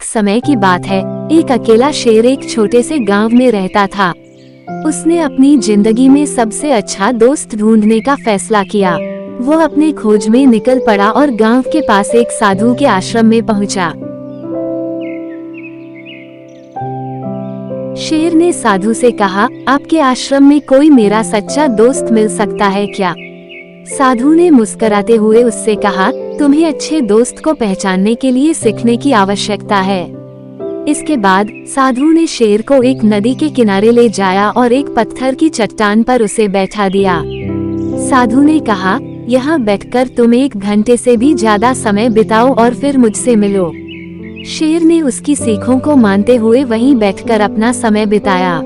समय की बात है, एक अकेला शेर एक छोटे से गांव में रहता था। उसने अपनी जिंदगी में सबसे अच्छा दोस्त ढूंढने का फैसला किया। वो अपने खोज में निकल पड़ा और गांव के पास एक साधु के आश्रम में पहुंचा। शेर ने साधु से कहा, आपके आश्रम में कोई मेरा सच्चा दोस्त मिल सकता है क्या? साधु ने मुस्कुराते हुए उससे कहा, तुम्हें अच्छे दोस्त को पहचानने के लिए सीखने की आवश्यकता है। इसके बाद साधु ने शेर को एक नदी के किनारे ले जाया और एक पत्थर की चट्टान पर उसे बैठा दिया। साधु ने कहा, यहाँ बैठकर तुम 1 घंटे से भी ज्यादा समय बिताओ और फिर मुझसे मिलो। शेर ने उसकी सीखों को मानते हुए वहीं बैठकर अपना समय बिताया।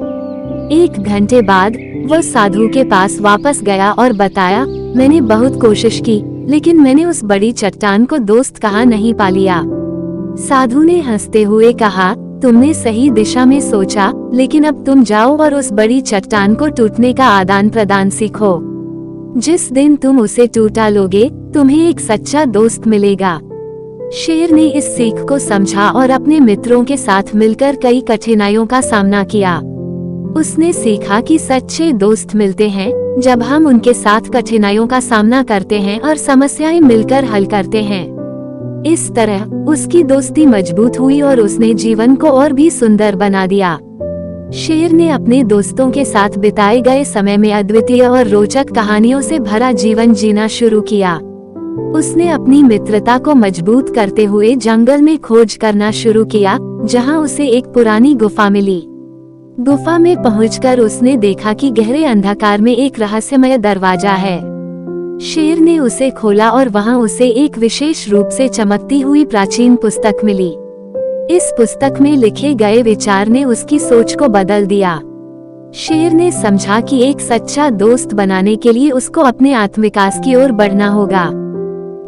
1 घंटे बाद वह साधु के पास वापस गया और बताया, मैंने बहुत कोशिश की, लेकिन मैंने उस बड़ी चट्टान को दोस्त कहाँ नहीं पा लिया। साधु ने हंसते हुए कहा, तुमने सही दिशा में सोचा, लेकिन अब तुम जाओ और उस बड़ी चट्टान को टूटने का आदान प्रदान सीखो। जिस दिन तुम उसे टूटा लोगे, तुम्हें एक सच्चा दोस्त मिलेगा। शेर ने इस सीख को समझा और अपने मित्रों के साथ मिलकर कई कठिनाइयों का सामना किया। उसने सीखा कि सच्चे दोस्त मिलते हैं जब हम उनके साथ कठिनाइयों का सामना करते हैं और समस्याएं मिलकर हल करते हैं। इस तरह उसकी दोस्ती मजबूत हुई और उसने जीवन को और भी सुंदर बना दिया। शेर ने अपने दोस्तों के साथ बिताए गए समय में अद्वितीय और रोचक कहानियों से भरा जीवन जीना शुरू किया। उसने अपनी मित्रता को मजबूत करते हुए जंगल में खोज करना शुरू किया, जहां उसे एक पुरानी गुफा मिली। गुफा में पहुंचकर उसने देखा कि गहरे अंधकार में एक रहस्यमय दरवाजा है। शेर ने उसे खोला और वहां उसे एक विशेष रूप से चमकती हुई प्राचीन पुस्तक मिली। इस पुस्तक में लिखे गए विचार ने उसकी सोच को बदल दिया। शेर ने समझा कि एक सच्चा दोस्त बनाने के लिए उसको अपने आत्मविकास की ओर बढ़ना होगा।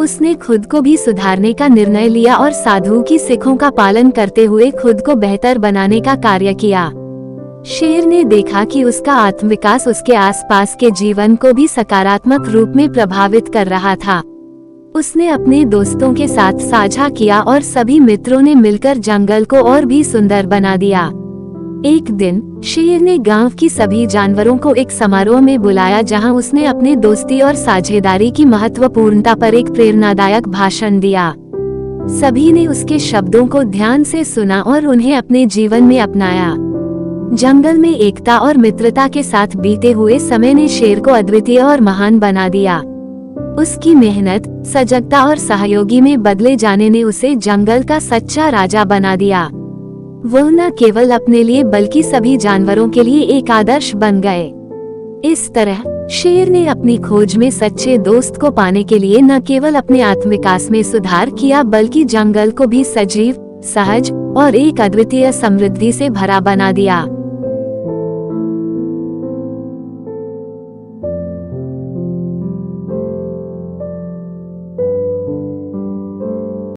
उसने खुद को भी सुधारने का निर्णय लिया और साधु की सीखों का पालन करते हुए खुद को बेहतर बनाने का कार्य किया। शेर ने देखा कि उसका आत्मविकास उसके आसपास के जीवन को भी सकारात्मक रूप में प्रभावित कर रहा था। उसने अपने दोस्तों के साथ साझा किया और सभी मित्रों ने मिलकर जंगल को और भी सुंदर बना दिया। एक दिन शेर ने गांव की सभी जानवरों को एक समारोह में बुलाया, जहां उसने अपने दोस्ती और साझेदारी की महत्वपूर्णता पर एक प्रेरणादायक भाषण दिया। सभी ने उसके शब्दों को ध्यान से सुना और उन्हें अपने जीवन में अपनाया। जंगल में एकता और मित्रता के साथ बीते हुए समय ने शेर को अद्वितीय और महान बना दिया। उसकी मेहनत, सजगता और सहयोगी में बदले जाने ने उसे जंगल का सच्चा राजा बना दिया। वह न केवल अपने लिए बल्कि सभी जानवरों के लिए एक आदर्श बन गए। इस तरह शेर ने अपनी खोज में सच्चे दोस्त को पाने के लिए न केवल अपने आत्मविकास में सुधार किया, बल्कि जंगल को भी सजीव, सहज और एक अद्वितीय समृद्धि से भरा बना दिया।